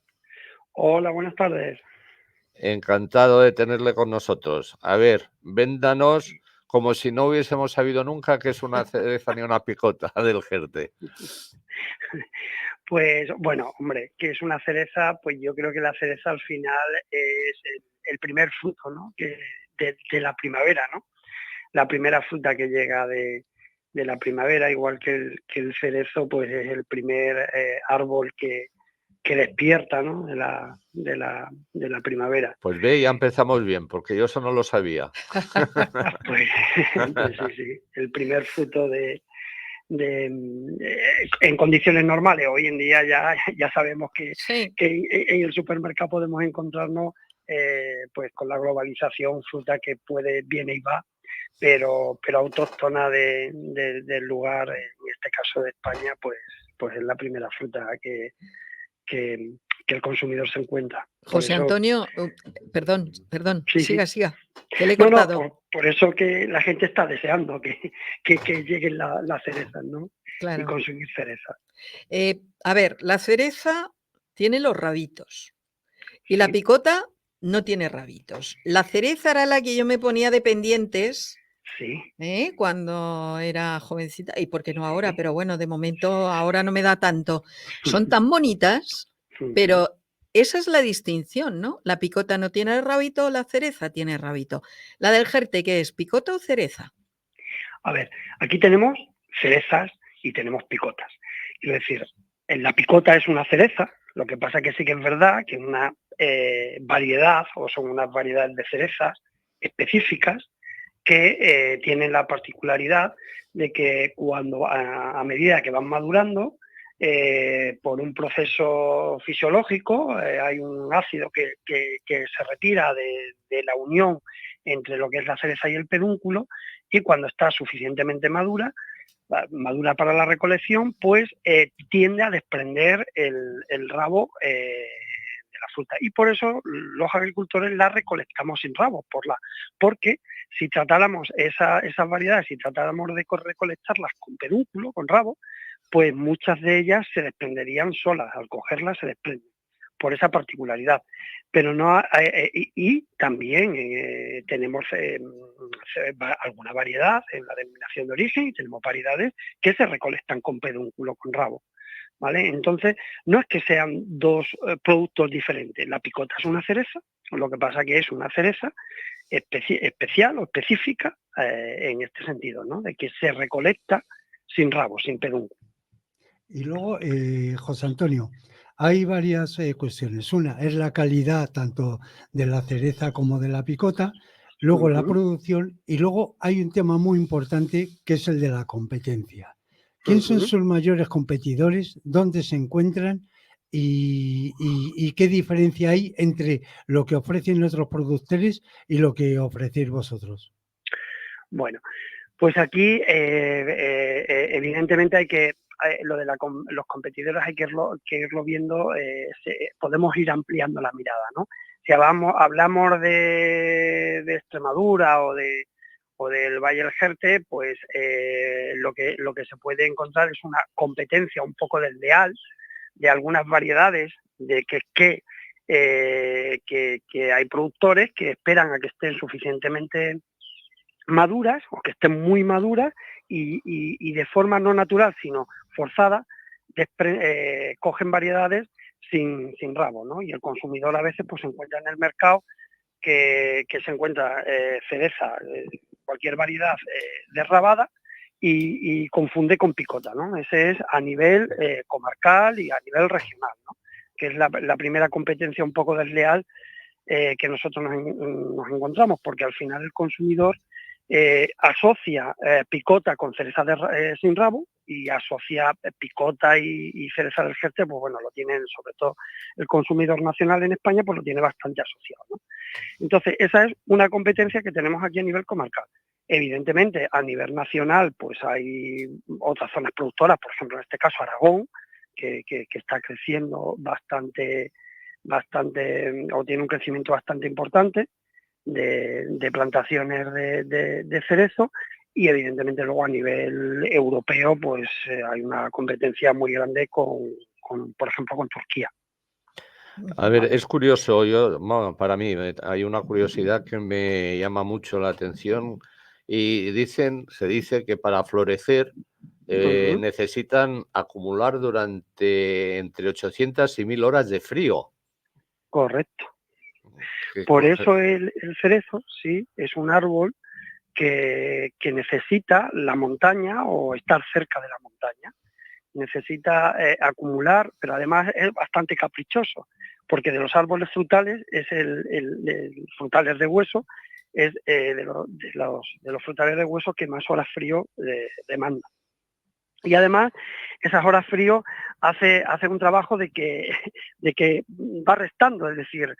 Hola, buenas tardes. Encantado de tenerle con nosotros. A ver, véndanos como si no hubiésemos sabido nunca que es una cereza ni una picota del Jerte. Pues bueno, hombre, que es una cereza, pues yo creo que la cereza al final es el primer fruto, ¿no? De la primavera, ¿no? La primera fruta que llega de la primavera, igual que el cerezo, pues es el primer árbol que despierta, ¿no? de la primavera. Pues ve, ya empezamos bien, porque yo eso no lo sabía. Pues sí, el primer fruto en condiciones normales. Hoy en día ya sabemos que en el supermercado podemos encontrarnos pues con la globalización fruta que viene y va, pero autóctona del lugar, en este caso de España, pues es la primera fruta que el consumidor se encuentra. José Antonio, perdón, sí, siga, que le he cortado. No, por eso que la gente está deseando que lleguen las cerezas, ¿no? Claro. Y consumir cerezas. A ver, la cereza tiene los rabitos y la picota no tiene rabitos. La cereza era la que yo me ponía de pendientes. Sí. Cuando era jovencita, y por qué no ahora, pero bueno, de momento ahora no me da tanto. Son tan bonitas, pero esa es la distinción, ¿no? La picota no tiene rabito, la cereza tiene rabito. La del Jerte, ¿qué es? ¿Picota o cereza? A ver, aquí tenemos cerezas y tenemos picotas. Es decir, la picota es una cereza, lo que pasa que sí que es verdad que es una variedad, o son unas variedades de cerezas específicas, que tienen la particularidad de que cuando a medida que van madurando, por un proceso fisiológico, hay un ácido que se retira de la unión entre lo que es la cereza y el pedúnculo, y cuando está suficientemente madura, madura para la recolección, pues tiende a desprender el rabo de la fruta. Y por eso los agricultores la recolectamos sin rabo, porque si tratáramos esas variedades, si tratáramos de recolectarlas con pedúnculo, con rabo, pues muchas de ellas se desprenderían solas, al cogerlas se desprenden, por esa particularidad. Pero no y también tenemos alguna variedad en la denominación de origen y tenemos variedades que se recolectan con pedúnculo, con rabo, ¿vale? Entonces, no es que sean dos productos diferentes. La picota es una cereza, lo que pasa que es una cereza especial o específica en este sentido, ¿no? De que se recolecta sin rabo, sin pedúnculo. Y luego, José Antonio, hay varias cuestiones. Una es la calidad tanto de la cereza como de la picota, luego la producción y luego hay un tema muy importante que es el de la competencia. ¿Quién son sus mayores competidores? ¿Dónde se encuentran? ¿Y qué diferencia hay entre lo que ofrecen otros productores y lo que ofrecéis vosotros? Bueno, pues aquí evidentemente hay que lo de los competidores hay que irlo viendo, podemos ir ampliando la mirada, ¿no? Si hablamos de Extremadura o del Valle del Jerte, pues lo que se puede encontrar es una competencia un poco desleal de algunas variedades de que hay productores que esperan a que estén suficientemente maduras o que estén muy maduras y de forma no natural sino forzada cogen variedades sin rabo, ¿no? Y el consumidor a veces pues se encuentra en el mercado que se encuentra cereza, cualquier variedad desrabada y confunde con picota, ¿no? Ese es a nivel comarcal y a nivel regional, ¿no? Que es la primera competencia un poco desleal que nosotros nos encontramos, porque al final el consumidor asocia picota con cereza sin rabo y asocia picota y cereza del Jerte, pues bueno, lo tienen, sobre todo el consumidor nacional en España, pues lo tiene bastante asociado, ¿no? Entonces, esa es una competencia que tenemos aquí a nivel comarcal. Evidentemente, a nivel nacional, pues hay otras zonas productoras, por ejemplo, en este caso Aragón, que está creciendo bastante, o tiene un crecimiento bastante importante de plantaciones de cerezo, y evidentemente luego a nivel europeo pues hay una competencia muy grande por ejemplo, con Turquía. A ver, es curioso, para mí hay una curiosidad que me llama mucho la atención y se dice que para florecer necesitan acumular entre 800 y 1000 horas de frío. Correcto. Por eso el cerezo, sí, es un árbol que necesita la montaña o estar cerca de la montaña. Necesita acumular, pero además es bastante caprichoso, porque de los árboles frutales es el frutales de hueso, es de los frutales de hueso que más horas frío demanda. Y además, esas horas frío hace un trabajo de que va restando, es decir,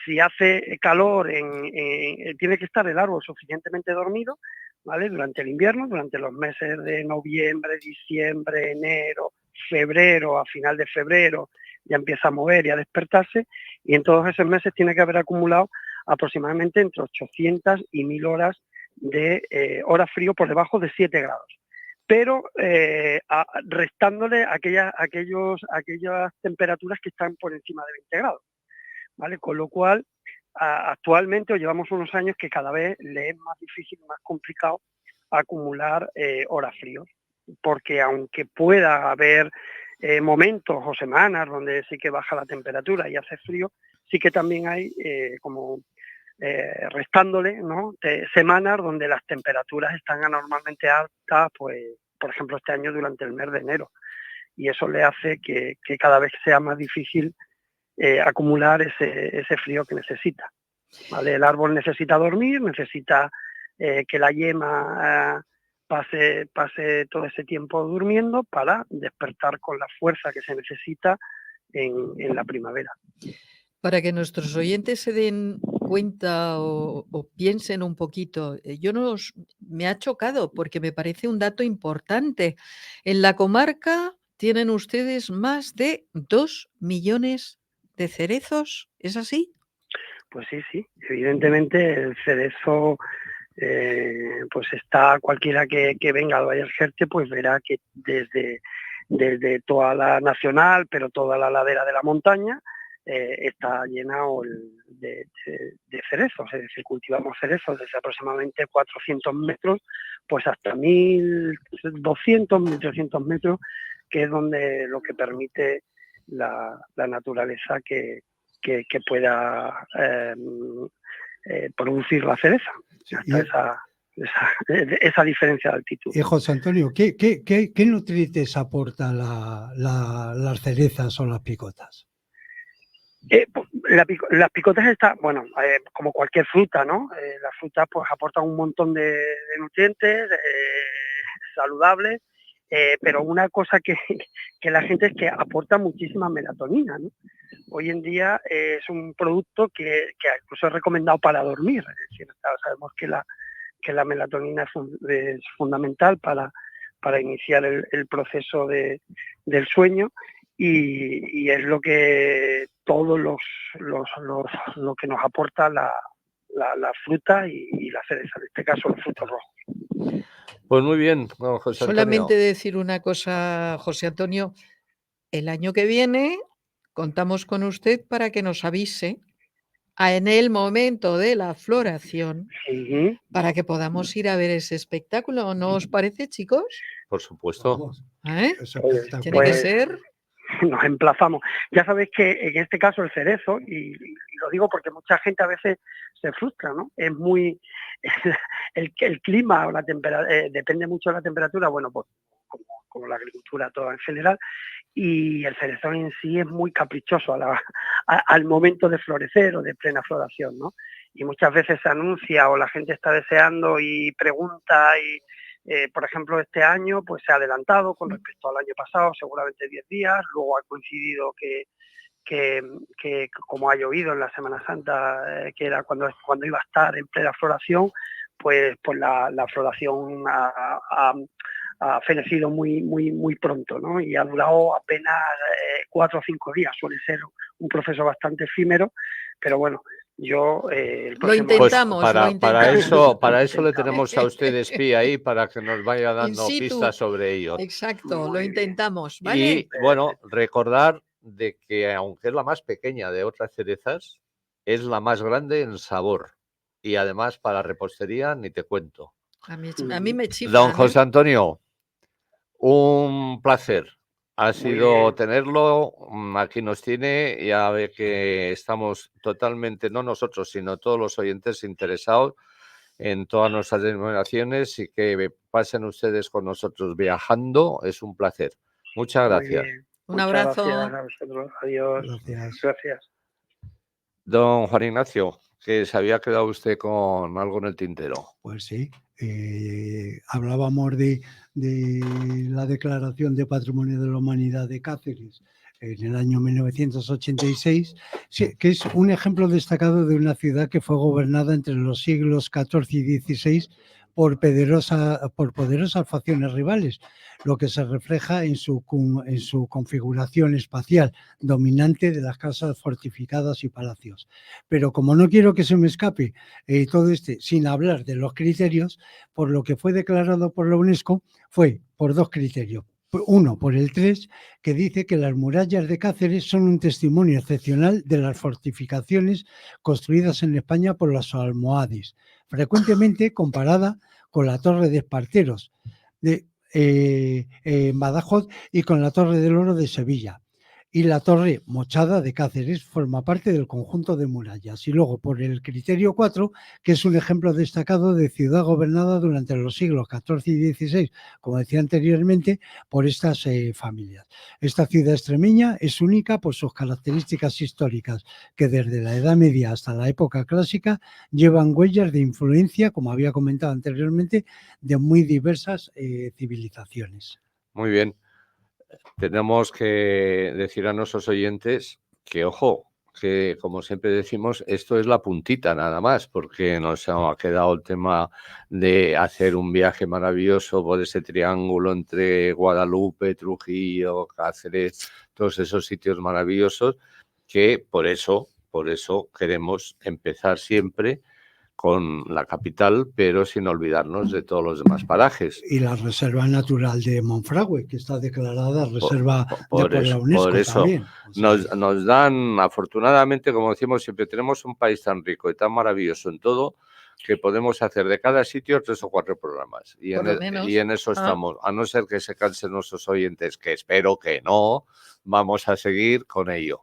si hace calor, tiene que estar el árbol suficientemente dormido, ¿vale? Durante el invierno, durante los meses de noviembre, diciembre, enero, febrero, a final de febrero, ya empieza a mover y a despertarse, y en todos esos meses tiene que haber acumulado aproximadamente entre 800 y 1000 horas de horas frío por debajo de 7 grados. Pero restándole aquellas temperaturas que están por encima de 20 grados, ¿vale? Con lo cual, actualmente llevamos unos años que cada vez le es más difícil, más complicado acumular horas fríos, porque aunque pueda haber momentos o semanas donde sí que baja la temperatura y hace frío, sí que también hay restándole, ¿no? Semanas donde las temperaturas están anormalmente altas, pues por ejemplo este año durante el mes de enero, y eso le hace que cada vez sea más difícil acumular ese frío que necesita, ¿vale? El árbol necesita dormir, necesita que la yema pase todo ese tiempo durmiendo para despertar con la fuerza que se necesita en la primavera. Para que nuestros oyentes se den cuenta o piensen un poquito. Me ha chocado porque me parece un dato importante. En la comarca tienen ustedes más de 2 millones de cerezos, ¿es así? Pues sí. Evidentemente el cerezo, pues está cualquiera que venga al Valle del Jerte, pues verá que desde toda la nacional, pero toda la ladera de la montaña, está llenado de cerezos, es decir, cultivamos cerezos desde aproximadamente 400 metros, pues hasta 1.200, 1.300 metros, que es donde lo que permite la naturaleza que pueda producir la cereza, hasta esa diferencia de altitud. Y José Antonio, ¿qué nutrientes aporta las cerezas o las picotas? Las picotas están, bueno, como cualquier fruta, ¿no? Las frutas pues aportan un montón de nutrientes saludables, pero una cosa que la gente es que aporta muchísima melatonina, ¿no? Hoy en día es un producto que incluso es recomendado para dormir, es decir, sabemos que la melatonina es fundamental para iniciar el proceso del sueño, y es lo que todo lo que nos aporta la fruta y la cereza, en este caso los frutos rojos. Pues muy bien, don José Antonio. Solamente decir una cosa, José Antonio, el año que viene contamos con usted para que nos avise en el momento de la floración, para que podamos ir a ver ese espectáculo. ¿No os parece, chicos? Por supuesto. ¿Eh? Tiene Pues, que ser. Nos emplazamos. Ya sabéis que en este caso el cerezo, y lo digo porque mucha gente a veces se frustra, ¿no? Es muy el clima o la temperatura, depende mucho de la temperatura, bueno, pues como la agricultura toda en general, y el cerezo en sí es muy caprichoso al momento de florecer o de plena floración, ¿no? Y muchas veces se anuncia o la gente está deseando y pregunta y por ejemplo, este año pues se ha adelantado con respecto al año pasado, seguramente 10 días, luego ha coincidido que como ha llovido en la Semana Santa, que era cuando iba a estar en plena floración, pues la floración ha fenecido muy pronto, ¿no? Y ha durado apenas 4 o 5 días, suele ser un proceso bastante efímero, pero bueno, lo intentamos, para eso le tenemos a usted espía ahí, para que nos vaya dando pistas sobre ello. Exacto, lo intentamos, ¿vale? Y bueno, recordar de que aunque es la más pequeña de otras cerezas, es la más grande en sabor. Y además para repostería ni te cuento. A mí me chiflan. Don José Antonio, un placer. Ha sido tenerlo, aquí nos tiene, ya ve que estamos totalmente, no nosotros, sino todos los oyentes interesados en todas nuestras denominaciones, y que pasen ustedes con nosotros viajando, es un placer. Muchas gracias. Un abrazo. Gracias a vosotros. Adiós. Gracias. Don Juan Ignacio, que se había quedado usted con algo en el tintero. Pues sí, hablábamos de la Declaración de Patrimonio de la Humanidad de Cáceres en el año 1986, que es un ejemplo destacado de una ciudad que fue gobernada entre los siglos XIV y XVI por poderosas facciones rivales, lo que se refleja en su configuración espacial dominante de las casas fortificadas y palacios. Pero como no quiero que se me escape todo sin hablar de los criterios, por lo que fue declarado por la UNESCO fue por 2 criterios. Uno, por el 3, que dice que las murallas de Cáceres son un testimonio excepcional de las fortificaciones construidas en España por los almohades, frecuentemente comparada con la Torre de Esparteros de Badajoz y con la Torre del Oro de Sevilla. Y la Torre Mochada de Cáceres forma parte del conjunto de murallas. Y luego por el criterio 4, que es un ejemplo destacado de ciudad gobernada durante los siglos XIV y XVI, como decía anteriormente, por estas familias. Esta ciudad extremeña es única por sus características históricas, que desde la Edad Media hasta la época clásica llevan huellas de influencia, como había comentado anteriormente, de muy diversas civilizaciones. Muy bien. Tenemos que decir a nuestros oyentes que, ojo, que, como siempre decimos, esto es la puntita nada más, porque nos ha quedado el tema de hacer un viaje maravilloso por ese triángulo entre Guadalupe, Trujillo, Cáceres, todos esos sitios maravillosos, que por eso queremos empezar siempre con la capital, pero sin olvidarnos de todos los demás parajes. Y la Reserva Natural de Monfragüe, que está declarada reserva por la UNESCO por eso también. O sea, nos dan, afortunadamente, como decimos siempre, tenemos un país tan rico y tan maravilloso en todo, que podemos hacer de cada sitio 3 o 4 programas. Y en eso estamos. A no ser que se cansen nuestros oyentes, que espero que no, vamos a seguir con ello.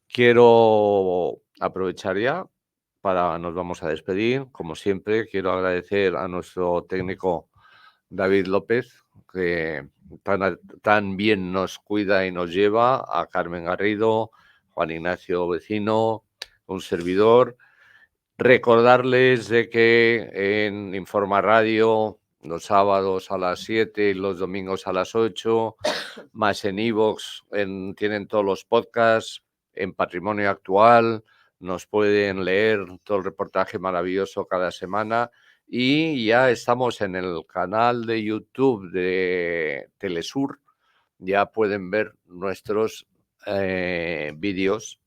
Quiero aprovechar ya nos vamos a despedir. Como siempre, quiero agradecer a nuestro técnico David López, que tan bien nos cuida y nos lleva, a Carmen Garrido, Juan Ignacio Vecino, un servidor. Recordarles de que en Informa Radio, los sábados a las 7 y los domingos a las 8, más en iVoox, tienen todos los podcasts, en Patrimonio Actual, nos pueden leer todo el reportaje maravilloso cada semana, y ya estamos en el canal de YouTube de Telesur, ya pueden ver nuestros vídeos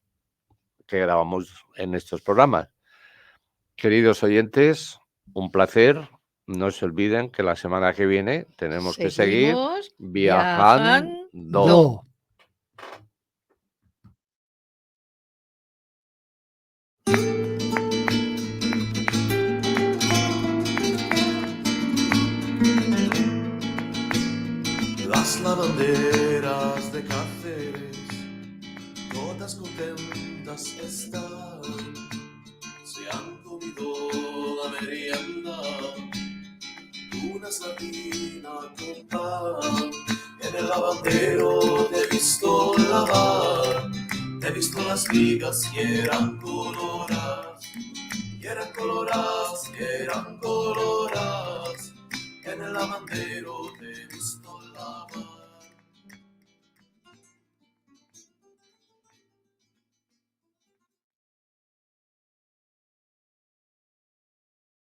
que grabamos en estos programas. Queridos oyentes, un placer. No se olviden que la semana que viene tenemos que seguir viajando. Las lavanderas de Cáceres, todas contentas están, se han comido la merienda, una sardina con pan. En el lavandero te he visto lavar, te he visto las vigas que eran coloradas, en el lavandero te he visto lavar.